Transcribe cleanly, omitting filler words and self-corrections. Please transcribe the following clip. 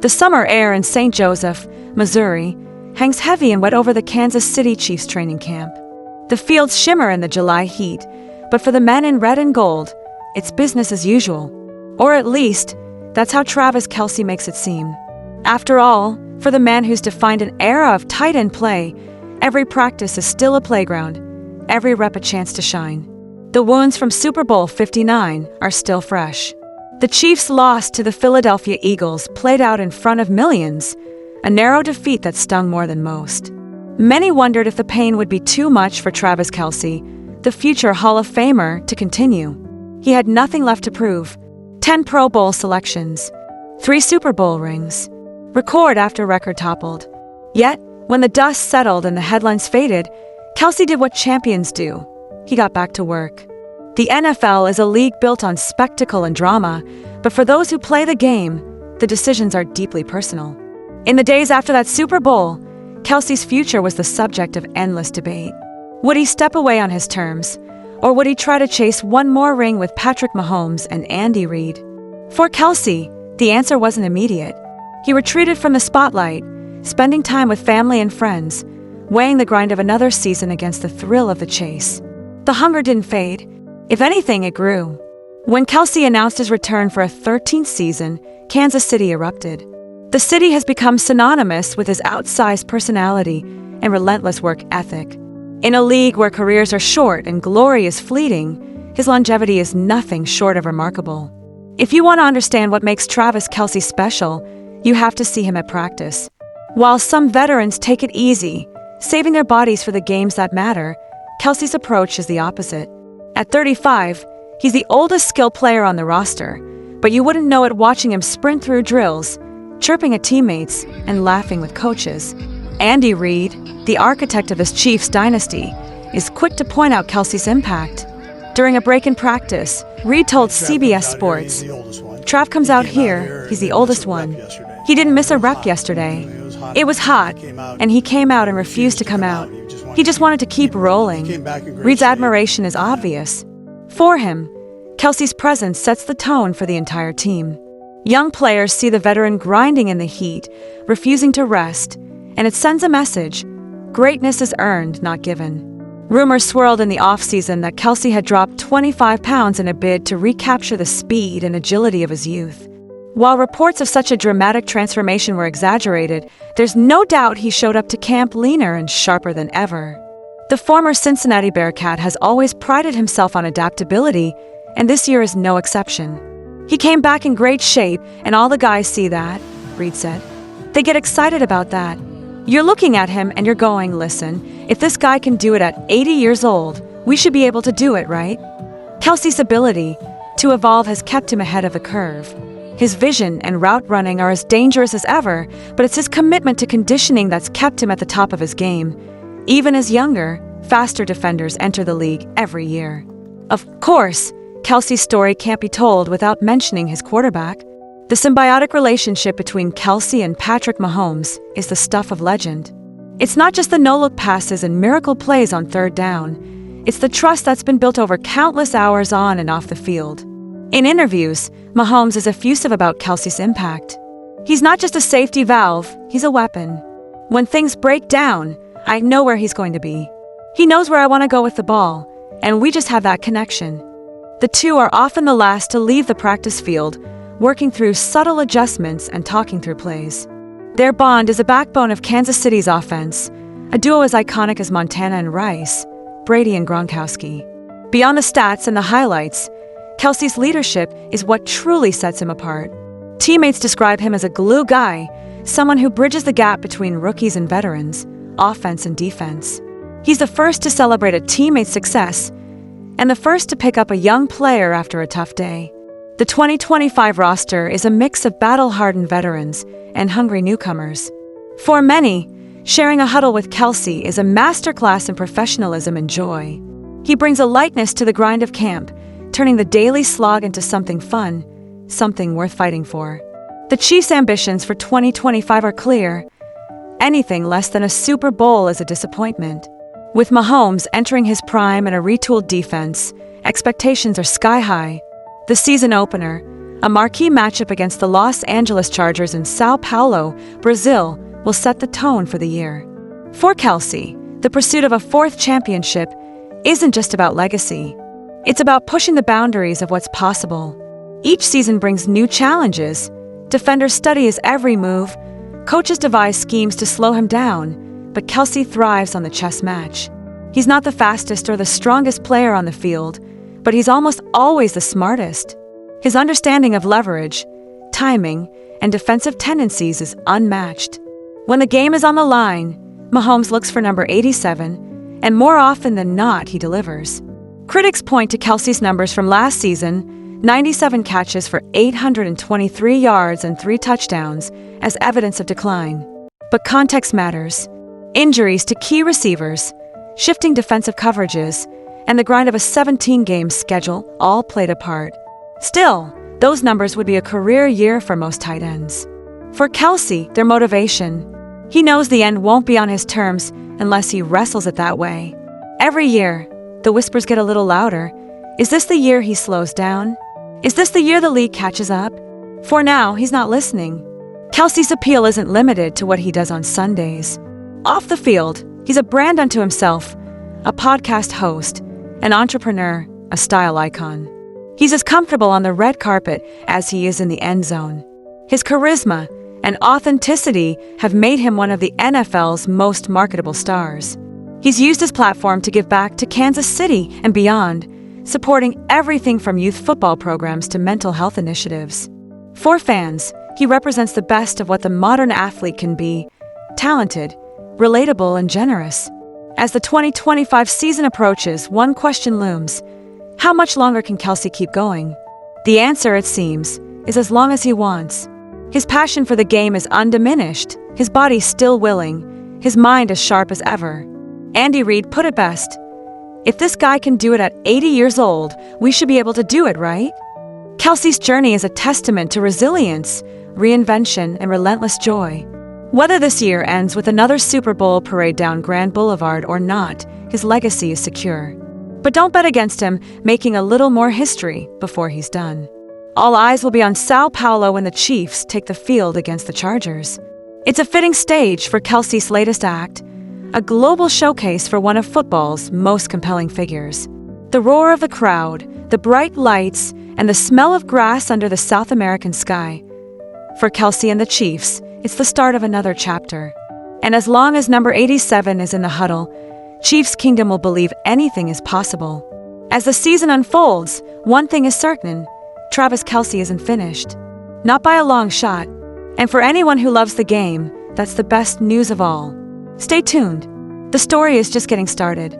The summer air in St. Joseph, Missouri, hangs heavy and wet over the Kansas City Chiefs training camp. The fields shimmer in the July heat, but for the men in red and gold, it's business as usual. Or at least, that's how Travis Kelce makes it seem. After all, for the man who's defined an era of tight end play, every practice is still a playground, every rep a chance to shine. The wounds from Super Bowl 59 are still fresh. The Chiefs' loss to the Philadelphia Eagles played out in front of millions, a narrow defeat that stung more than most. Many wondered if the pain would be too much for Travis Kelce, the future Hall of Famer, to continue. He had nothing left to prove. 10 Pro Bowl selections, 3 Super Bowl rings. Record after record toppled. Yet, when the dust settled and the headlines faded, Kelce did what champions do. He got back to work. The NFL is a league built on spectacle and drama, but for those who play the game, the decisions are deeply personal. In the days after that Super Bowl, Kelce's future was the subject of endless debate. Would he step away on his terms, or would he try to chase one more ring with Patrick Mahomes and Andy Reid? For Kelce, the answer wasn't immediate. He retreated from the spotlight, spending time with family and friends, weighing the grind of another season against the thrill of the chase. The hunger didn't fade. If anything, it grew. When Kelce announced his return for a 13th season, Kansas City erupted. The city has become synonymous with his outsized personality and relentless work ethic. In a league where careers are short and glory is fleeting, his longevity is nothing short of remarkable. If you want to understand what makes Travis Kelce special, you have to see him at practice. While some veterans take it easy, saving their bodies for the games that matter, Kelce's approach is the opposite. At 35, he's the oldest skilled player on the roster, but you wouldn't know it watching him sprint through drills, chirping at teammates, and laughing with coaches. Andy Reid, the architect of his Chiefs dynasty, is quick to point out Kelce's impact. During a break in practice, Reid told CBS Sports, "Trav comes out here, he's the oldest one. He didn't miss a rep yesterday. It was hot, and he came out and refused to come out. He just wanted to keep rolling." Reid's admiration is obvious. For him, Kelce's presence sets the tone for the entire team. Young players see the veteran grinding in the heat, refusing to rest, and it sends a message: greatness is earned, not given. Rumors swirled in the offseason that Kelce had dropped 25 pounds in a bid to recapture the speed and agility of his youth. While reports of such a dramatic transformation were exaggerated, there's no doubt he showed up to camp leaner and sharper than ever. The former Cincinnati Bearcat has always prided himself on adaptability, and this year is no exception. He came back in great shape, and all the guys see that, Reid said. They get excited about that. You're looking at him and you're going, listen, if this guy can do it at 80 years old, we should be able to do it, right? Kelce's ability to evolve has kept him ahead of the curve. His vision and route running are as dangerous as ever, but it's his commitment to conditioning that's kept him at the top of his game. Even as younger, faster defenders enter the league every year. Of course, Kelce's story can't be told without mentioning his quarterback. The symbiotic relationship between Kelce and Patrick Mahomes is the stuff of legend. It's not just the no-look passes and miracle plays on third down. It's the trust that's been built over countless hours on and off the field. In interviews, Mahomes is effusive about Kelce's impact. He's not just a safety valve, he's a weapon. When things break down, I know where he's going to be. He knows where I want to go with the ball, and we just have that connection. The two are often the last to leave the practice field, working through subtle adjustments and talking through plays. Their bond is a backbone of Kansas City's offense, a duo as iconic as Montana and Rice, Brady and Gronkowski. Beyond the stats and the highlights, Kelce's leadership is what truly sets him apart. Teammates describe him as a glue guy, someone who bridges the gap between rookies and veterans, offense and defense. He's the first to celebrate a teammate's success, and the first to pick up a young player after a tough day. The 2025 roster is a mix of battle-hardened veterans and hungry newcomers. For many, sharing a huddle with Kelce is a masterclass in professionalism and joy. He brings a lightness to the grind of camp, turning the daily slog into something fun, something worth fighting for. The Chiefs' ambitions for 2025 are clear. Anything less than a Super Bowl is a disappointment. With Mahomes entering his prime and a retooled defense, expectations are sky high. The season opener, A marquee matchup against the Los Angeles Chargers in Sao Paulo, Brazil, will set the tone for the year. For Kelce, the pursuit of a fourth championship isn't just about legacy. It's about pushing the boundaries of what's possible. Each season brings new challenges. Defenders study his every move. Coaches devise schemes to slow him down. But Kelce thrives on the chess match. He's not the fastest or the strongest player on the field, but he's almost always the smartest. His understanding of leverage, timing, and defensive tendencies is unmatched. When the game is on the line, Mahomes looks for number 87, and more often than not, he delivers. Critics point to Kelce's numbers from last season, 97 catches for 823 yards and 3 touchdowns, as evidence of decline. But context matters. Injuries to key receivers, shifting defensive coverages, and the grind of a 17-game schedule all played a part. Still, those numbers would be a career year for most tight ends. For Kelce, their motivation. He knows the end won't be on his terms unless he wrestles it that way. Every year, the whispers get a little louder. Is this the year he slows down? Is this the year the league catches up? For now, he's not listening. Kelce's appeal isn't limited to what he does on Sundays. Off the field, he's a brand unto himself, a podcast host, an entrepreneur, a style icon. He's as comfortable on the red carpet as he is in the end zone. His charisma and authenticity have made him one of the NFL's most marketable stars. He's used his platform to give back to Kansas City and beyond, supporting everything from youth football programs to mental health initiatives. For fans, he represents the best of what the modern athlete can be: talented, relatable, and generous. As the 2025 season approaches, one question looms: how much longer can Kelce keep going? The answer, it seems, is as long as he wants. His passion for the game is undiminished, his body still willing, his mind as sharp as ever. Andy Reid put it best: if this guy can do it at 80 years old, we should be able to do it, right? Kelce's journey is a testament to resilience, reinvention, and relentless joy. Whether this year ends with another Super Bowl parade down Grand Boulevard or not, his legacy is secure. But don't bet against him making a little more history before he's done. All eyes will be on Sao Paulo when the Chiefs take the field against the Chargers. It's a fitting stage for Kelce's latest act, a global showcase for one of football's most compelling figures. The roar of the crowd, the bright lights, and the smell of grass under the South American sky. For Kelce and the Chiefs, it's the start of another chapter. And as long as number 87 is in the huddle, Chiefs Kingdom will believe anything is possible. As the season unfolds, one thing is certain: Travis Kelce isn't finished. Not by a long shot. And for anyone who loves the game, that's the best news of all. Stay tuned. The story is just getting started.